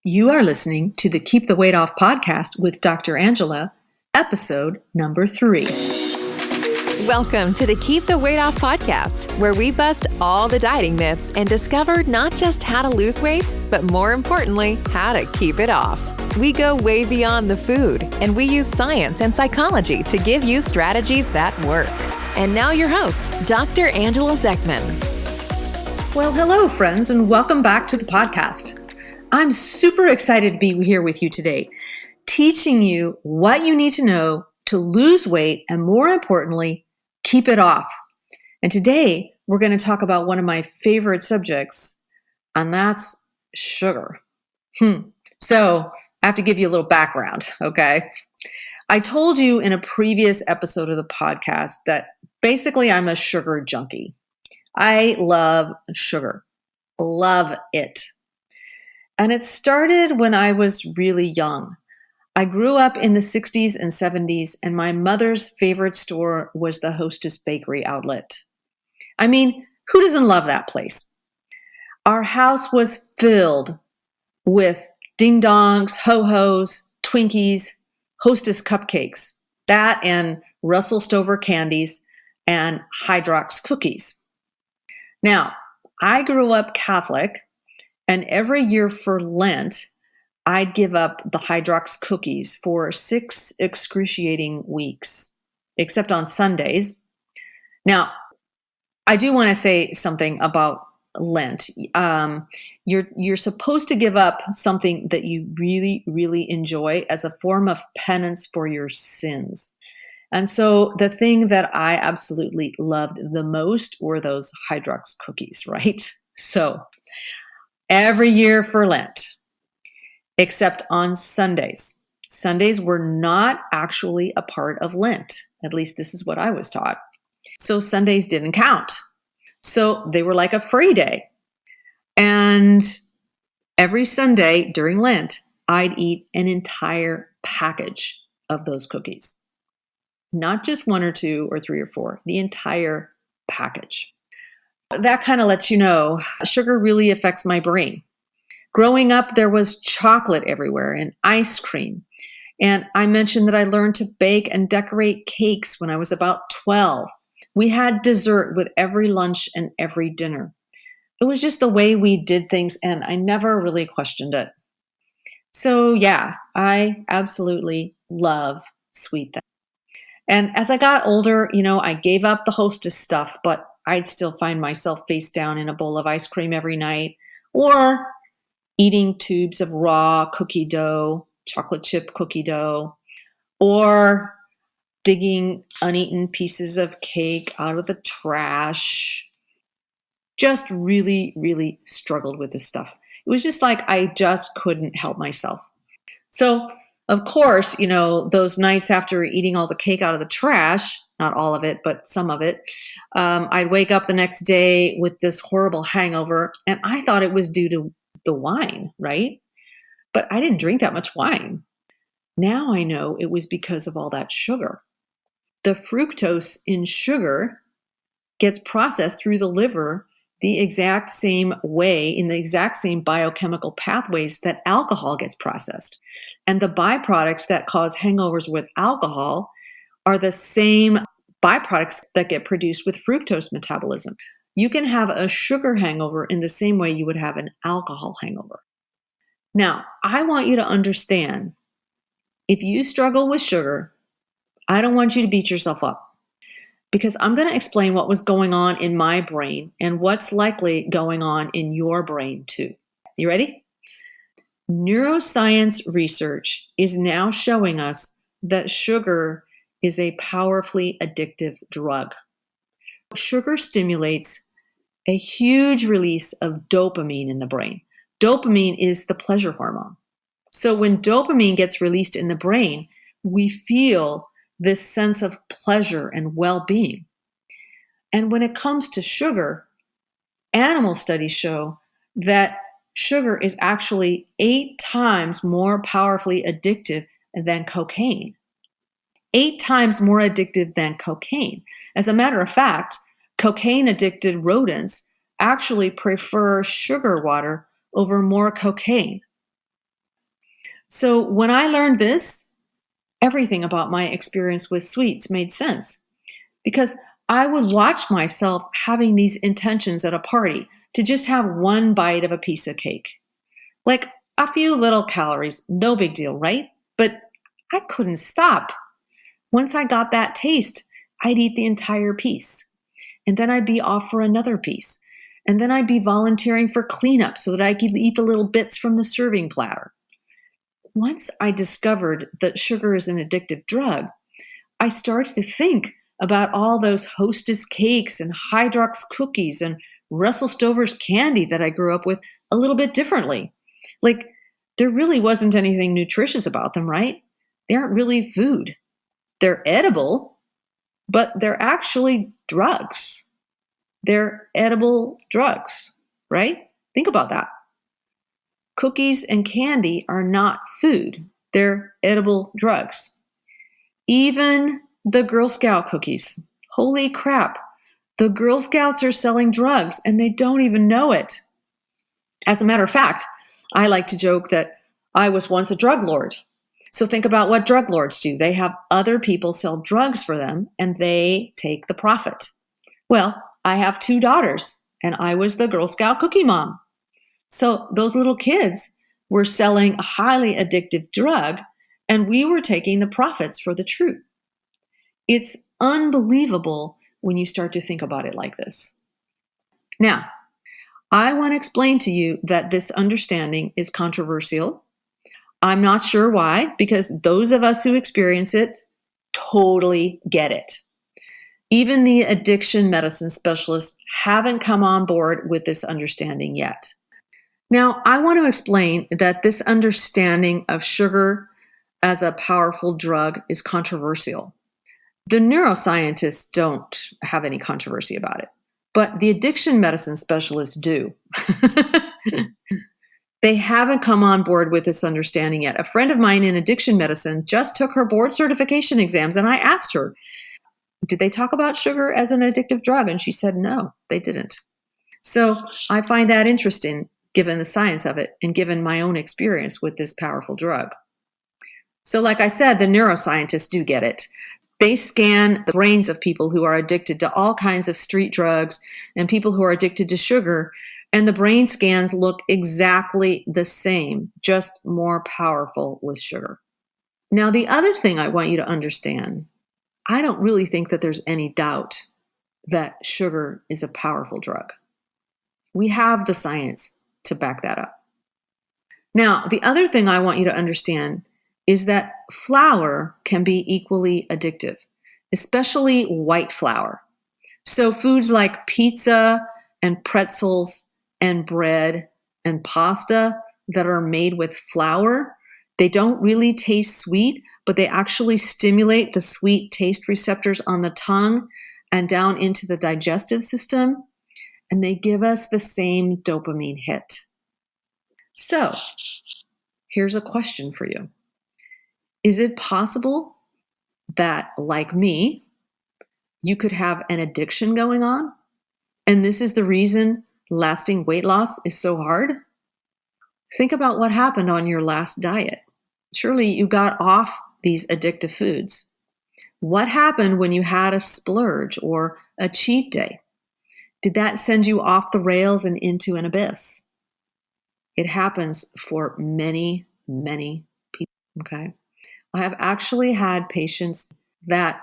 You are listening to the Keep the Weight Off podcast with Dr. Angela, episode number 3. Welcome to the Keep the Weight Off podcast, where we bust all the dieting myths and discover not just how to lose weight, but more importantly, how to keep it off. We go way beyond the food, and we use science and psychology to give you strategies that work. And now your host, Dr. Angela Zechmann. Well, hello, friends, and welcome back to the podcast. I'm super excited to be here with you today, teaching you what you need to know to lose weight and, more importantly, keep it off. And today, we're going to talk about one of my favorite subjects, and that's sugar. So, I have to give you a little background, okay? I told you in a previous episode of the podcast that basically I'm a sugar junkie. I love sugar. Love it. And it started when I was really young. I grew up in the 60s and 70s, and my mother's favorite store was the Hostess Bakery outlet. I mean, who doesn't love that place? Our house was filled with ding-dongs, ho-hos, Twinkies, Hostess cupcakes, that and Russell Stover candies, and Hydrox cookies. Now, I grew up Catholic, and every year for Lent, I'd give up the Hydrox cookies for 6 excruciating weeks, except on Sundays. Now, I do want to say something about Lent. You're supposed to give up something that you really, really enjoy as a form of penance for your sins. And so the thing that I absolutely loved the most were those Hydrox cookies, right? So every year for Lent, except on Sundays. Sundays were not actually a part of Lent. At least this is what I was taught. So Sundays didn't count. So they were like a free day. And every Sunday during Lent, I'd eat an entire package of those cookies. Not just 1 or 2 or 3 or 4, the entire package. That kind of lets you know sugar really affects my brain. Growing up, there was chocolate everywhere and ice cream. And I mentioned that I learned to bake and decorate cakes when I was about 12. We had dessert with every lunch and every dinner. It was just the way we did things, and I never really questioned it. So yeah, I absolutely love sweet things. And as I got older, I gave up the Hostess stuff, but I'd still find myself face down in a bowl of ice cream every night, or eating tubes of raw cookie dough, chocolate chip cookie dough, or digging uneaten pieces of cake out of the trash. Just really, really struggled with this stuff. It was just like I just couldn't help myself. So, of course, those nights after eating all the cake out of the trash, not all of it, but some of it, I'd wake up the next day with this horrible hangover, and I thought it was due to the wine, right? But I didn't drink that much wine. Now I know it was because of all that sugar. The fructose in sugar gets processed through the liver the exact same way, in the exact same biochemical pathways that alcohol gets processed. And the byproducts that cause hangovers with alcohol are the same byproducts that get produced with fructose metabolism. You can have a sugar hangover in the same way you would have an alcohol hangover. Now, I want you to understand, if you struggle with sugar, I don't want you to beat yourself up, because I'm going to explain what was going on in my brain and what's likely going on in your brain too. You ready? Neuroscience research is now showing us that sugar is a powerfully addictive drug. Sugar stimulates a huge release of dopamine in the brain. Dopamine is the pleasure hormone. So when dopamine gets released in the brain, we feel this sense of pleasure and well-being. And when it comes to sugar, animal studies show that sugar is actually 8 times more powerfully addictive than cocaine. 8 times more addictive than cocaine. As a matter of fact, cocaine-addicted rodents actually prefer sugar water over more cocaine. So when I learned this, everything about my experience with sweets made sense because I would watch myself having these intentions at a party to just have one bite of a piece of cake. Like a few little calories, no big deal, right? But I couldn't stop. Once I got that taste, I'd eat the entire piece. And then I'd be off for another piece. And then I'd be volunteering for cleanup so that I could eat the little bits from the serving platter. Once I discovered that sugar is an addictive drug, I started to think about all those Hostess cakes and Hydrox cookies and Russell Stover's candy that I grew up with a little bit differently. Like, there really wasn't anything nutritious about them, right? They aren't really food. They're edible, but they're actually drugs. They're edible drugs, right? Think about that. Cookies and candy are not food. They're edible drugs. Even the Girl Scout cookies. Holy crap. The Girl Scouts are selling drugs and they don't even know it. As a matter of fact, I like to joke that I was once a drug lord. So think about what drug lords do. They have other people sell drugs for them and they take the profit. Well, I have 2 daughters and I was the Girl Scout cookie mom. So those little kids were selling a highly addictive drug and we were taking the profits for the truth. It's unbelievable when you start to think about it like this. Now, I want to explain to you that this understanding is controversial. I'm not sure why, because those of us who experience it totally get it. Even the addiction medicine specialists haven't come on board with this understanding yet. Now, I want to explain that this understanding of sugar as a powerful drug is controversial. The neuroscientists don't have any controversy about it, but the addiction medicine specialists do. They haven't come on board with this understanding yet. A friend of mine in addiction medicine just took her board certification exams, and I asked her, did they talk about sugar as an addictive drug? And she said, no, they didn't. So I find that interesting, given the science of it and given my own experience with this powerful drug. So like I said, the neuroscientists do get it. They scan the brains of people who are addicted to all kinds of street drugs and people who are addicted to sugar, and the brain scans look exactly the same, just more powerful with sugar. Now, the other thing I want you to understand, I don't really think that there's any doubt that sugar is a powerful drug. We have the science to back that up. Now, the other thing I want you to understand is that flour can be equally addictive, especially white flour. So foods like pizza and pretzels and bread and pasta that are made with flour, they don't really taste sweet, but they actually stimulate the sweet taste receptors on the tongue and down into the digestive system, and they give us the same dopamine hit. So, here's a question for you. Is it possible that, like me, you could have an addiction going on? And this is the reason lasting weight loss is so hard? Think about what happened on your last diet. Surely you got off these addictive foods. What happened when you had a splurge or a cheat day? Did that send you off the rails and into an abyss? It happens for many, many people, okay? I have actually had patients that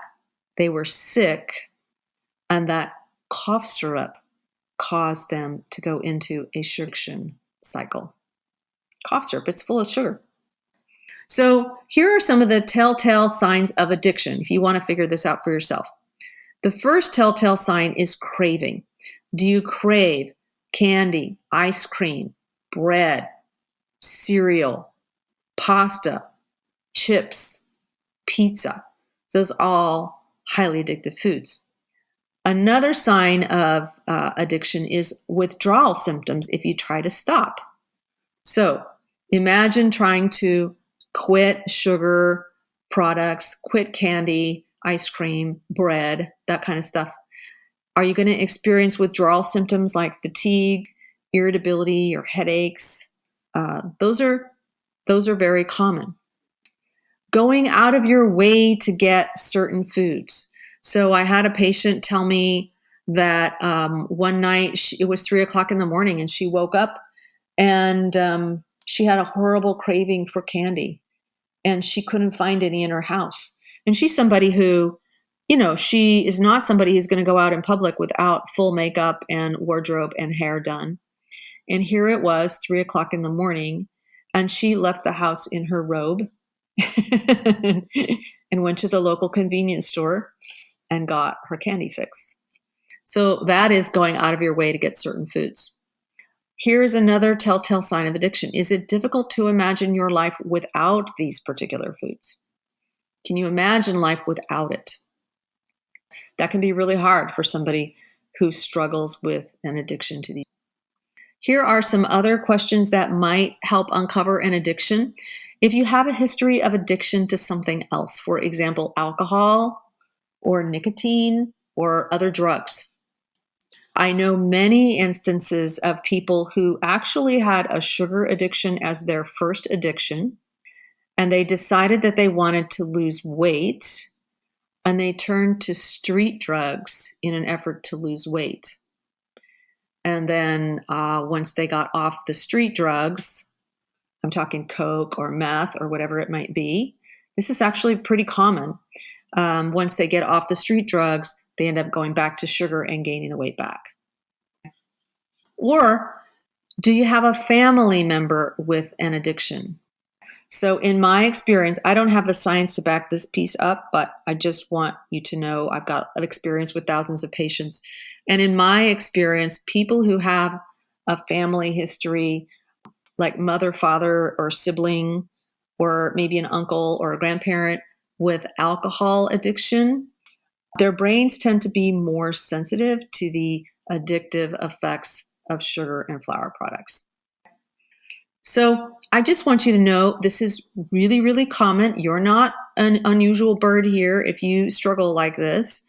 they were sick and that cough syrup caused them to go into a sugar cycle. Cough syrup, it's full of sugar. So here are some of the telltale signs of addiction, if you want to figure this out for yourself. The first telltale sign is craving. Do you crave candy, ice cream, bread, cereal, pasta, chips, pizza? Those are all highly addictive foods. Another sign of addiction is withdrawal symptoms if you try to stop. So imagine trying to quit sugar products, quit candy, ice cream, bread, that kind of stuff. Are you going to experience withdrawal symptoms like fatigue, irritability, or headaches? Those are Those are very common. Going out of your way to get certain foods. So I had a patient tell me that one night it was 3 o'clock in the morning and she woke up and she had a horrible craving for candy and she couldn't find any in her house. And she's somebody who, she is not somebody who's going to go out in public without full makeup and wardrobe and hair done. And here it was 3 o'clock in the morning and she left the house in her robe and went to the local convenience store and got her candy fix. So that is going out of your way to get certain foods. Here's another telltale sign of addiction. Is it difficult to imagine your life without these particular foods? Can you imagine life without it? That can be really hard for somebody who struggles with an addiction to these. Here are some other questions that might help uncover an addiction. If you have a history of addiction to something else, for example, alcohol or nicotine or other drugs. I know many instances of people who actually had a sugar addiction as their first addiction, and they decided that they wanted to lose weight, and they turned to street drugs in an effort to lose weight. And then once they got off the street drugs, I'm talking coke or meth or whatever it might be. This is actually pretty common. Once they get off the street drugs, they end up going back to sugar and gaining the weight back. Or do you have a family member with an addiction? So in my experience, I don't have the science to back this piece up, but I just want you to know I've got an experience with thousands of patients. And in my experience, people who have a family history, like mother, father, or sibling, or maybe an uncle or a grandparent with alcohol addiction, their brains tend to be more sensitive to the addictive effects of sugar and flour products. So I just want you to know this is really, really common. You're not an unusual bird here if you struggle like this.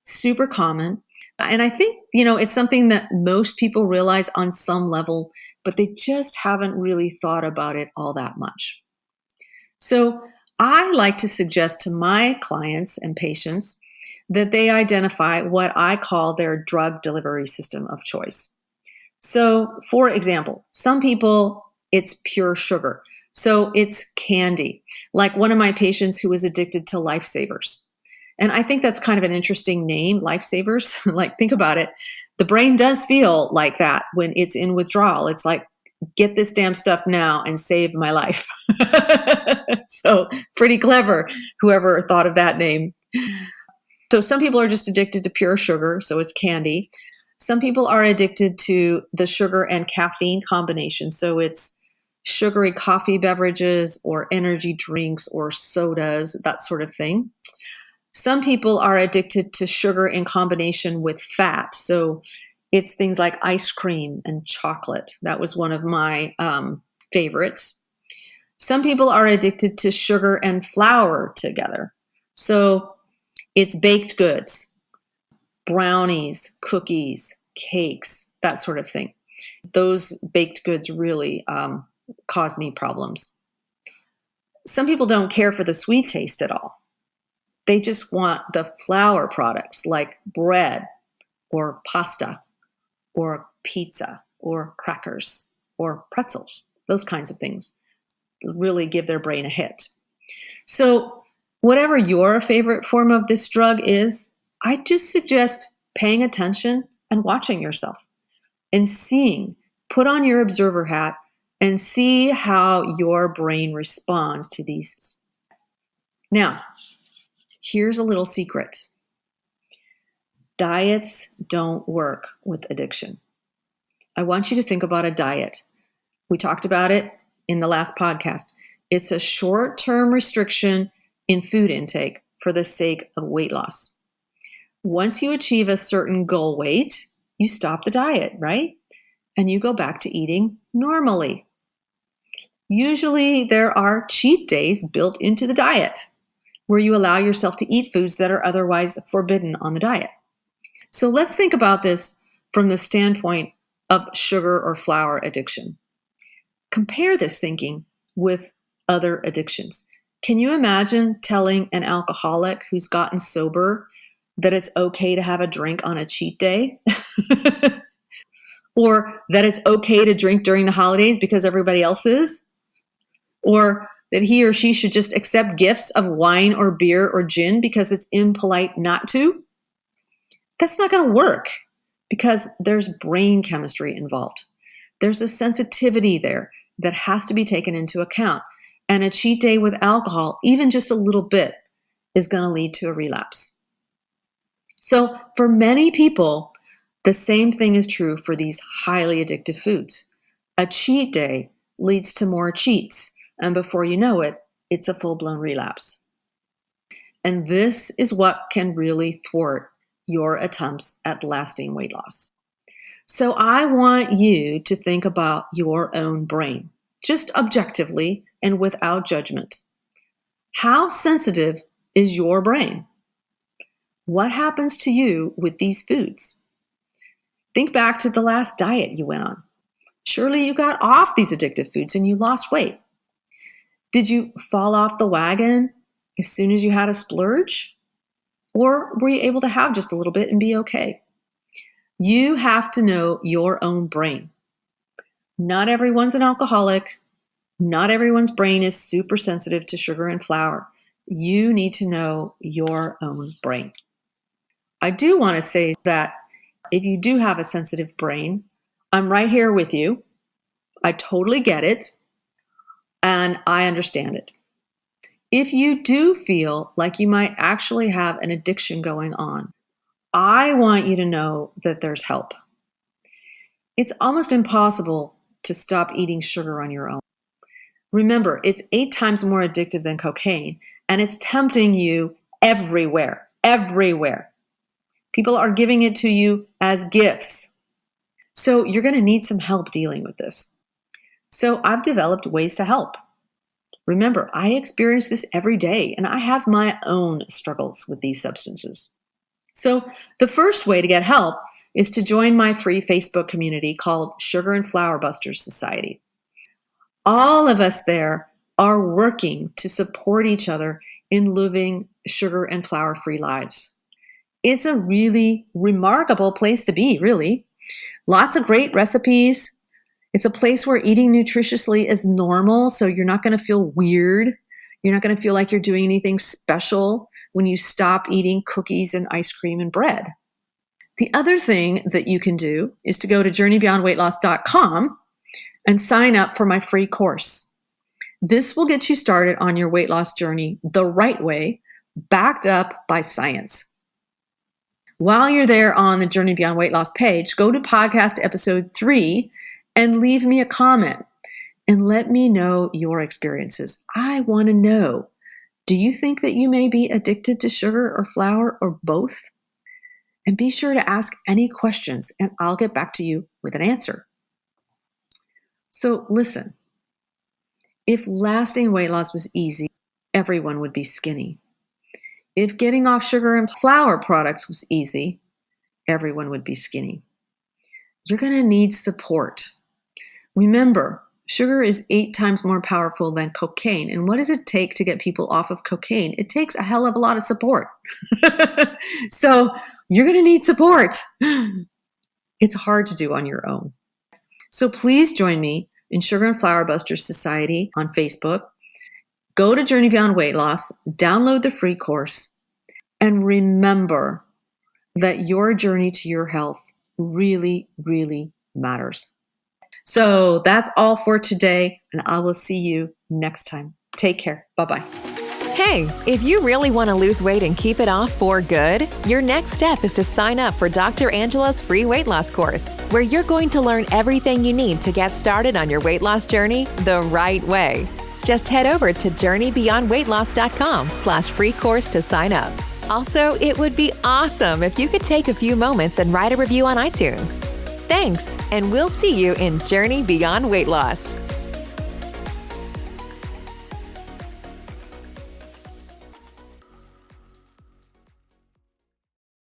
Super common. And I think, it's something that most people realize on some level, but they just haven't really thought about it all that much. So I like to suggest to my clients and patients that they identify what I call their drug delivery system of choice. So, for example, some people, it's pure sugar. So it's candy. Like one of my patients who was addicted to lifesavers. And I think that's kind of an interesting name, lifesavers. Like, think about it. The brain does feel like that when it's in withdrawal. It's like, get this damn stuff now and save my life. So pretty clever, whoever thought of that name. So some people are just addicted to pure sugar, so it's candy. Some people are addicted to the sugar and caffeine combination. So it's sugary coffee beverages or energy drinks or sodas, that sort of thing. Some people are addicted to sugar in combination with fat. So it's things like ice cream and chocolate. That was one of my favorites. Some people are addicted to sugar and flour together. So it's baked goods, brownies, cookies, cakes, that sort of thing. Those baked goods really cause me problems. Some people don't care for the sweet taste at all. They just want the flour products like bread or pasta or pizza or crackers or pretzels. Those kinds of things really give their brain a hit. So whatever your favorite form of this drug is, I just suggest paying attention and watching yourself and seeing, put on your observer hat and see how your brain responds to these. Now, here's a little secret. Diets don't work with addiction. I want you to think about a diet. We talked about it in the last podcast. It's a short-term restriction in food intake for the sake of weight loss. Once you achieve a certain goal weight, you stop the diet, right? And you go back to eating normally. Usually there are cheat days built into the diet where you allow yourself to eat foods that are otherwise forbidden on the diet. So let's think about this from the standpoint of sugar or flour addiction. Compare this thinking with other addictions. Can you imagine telling an alcoholic who's gotten sober that it's okay to have a drink on a cheat day? Or that it's okay to drink during the holidays because everybody else is? Or that he or she should just accept gifts of wine or beer or gin because it's impolite not to? That's not going to work because there's brain chemistry involved. There's a sensitivity there that has to be taken into account. And a cheat day with alcohol, even just a little bit, is going to lead to a relapse. So for many people, the same thing is true for these highly addictive foods. A cheat day leads to more cheats, and before you know it, it's a full-blown relapse. And this is what can really thwart your attempts at lasting weight loss. So I want you to think about your own brain, just objectively and without judgment. How sensitive is your brain? What happens to you with these foods? Think back to the last diet you went on. Surely you got off these addictive foods and you lost weight. Did you fall off the wagon as soon as you had a splurge? Or were you able to have just a little bit and be okay? You have to know your own brain. Not everyone's an alcoholic. Not everyone's brain is super sensitive to sugar and flour. You need to know your own brain. I do want to say that if you do have a sensitive brain, I'm right here with you. I totally get it, and I understand it. If you do feel like you might actually have an addiction going on, I want you to know that there's help. It's almost impossible to stop eating sugar on your own. Remember, it's 8 times more addictive than cocaine, and it's tempting you everywhere. People are giving it to you as gifts. So you're going to need some help dealing with this. So I've developed ways to help. Remember, I experience this every day, and I have my own struggles with these substances. So the first way to get help is to join my free Facebook community called Sugar and Flour Busters Society. All of us there are working to support each other in living sugar and flour-free lives. It's a really remarkable place to be, really. Lots of great recipes. It's a place where eating nutritiously is normal, so you're not going to feel weird. You're not going to feel like you're doing anything special when you stop eating cookies and ice cream and bread. The other thing that you can do is to go to JourneyBeyondWeightLoss.com and sign up for my free course. This will get you started on your weight loss journey the right way, backed up by science. While you're there on the Journey Beyond Weight Loss page, go to podcast episode 3 and leave me a comment and let me know your experiences. I want to know, do you think that you may be addicted to sugar or flour or both? And be sure to ask any questions and I'll get back to you with an answer. So listen, if lasting weight loss was easy, everyone would be skinny. If getting off sugar and flour products was easy, everyone would be skinny. You're going to need support. Remember, sugar is 8 times more powerful than cocaine. And what does it take to get people off of cocaine? It takes a hell of a lot of support. So you're going to need support. It's hard to do on your own. So please join me in Sugar and Flour Busters Society on Facebook. Go to Journey Beyond Weight Loss, download the free course, and remember that your journey to your health really, really matters. So that's all for today, and I will see you next time. Take care. Bye-bye. Hey, if you really want to lose weight and keep it off for good, your next step is to sign up for Dr. Angela's free weight loss course, where you're going to learn everything you need to get started on your weight loss journey the right way. Just head over to JourneyBeyondWeightLoss.com/free course to sign up. Also, it would be awesome if you could take a few moments and write a review on iTunes. Thanks, and we'll see you in Journey Beyond Weight Loss.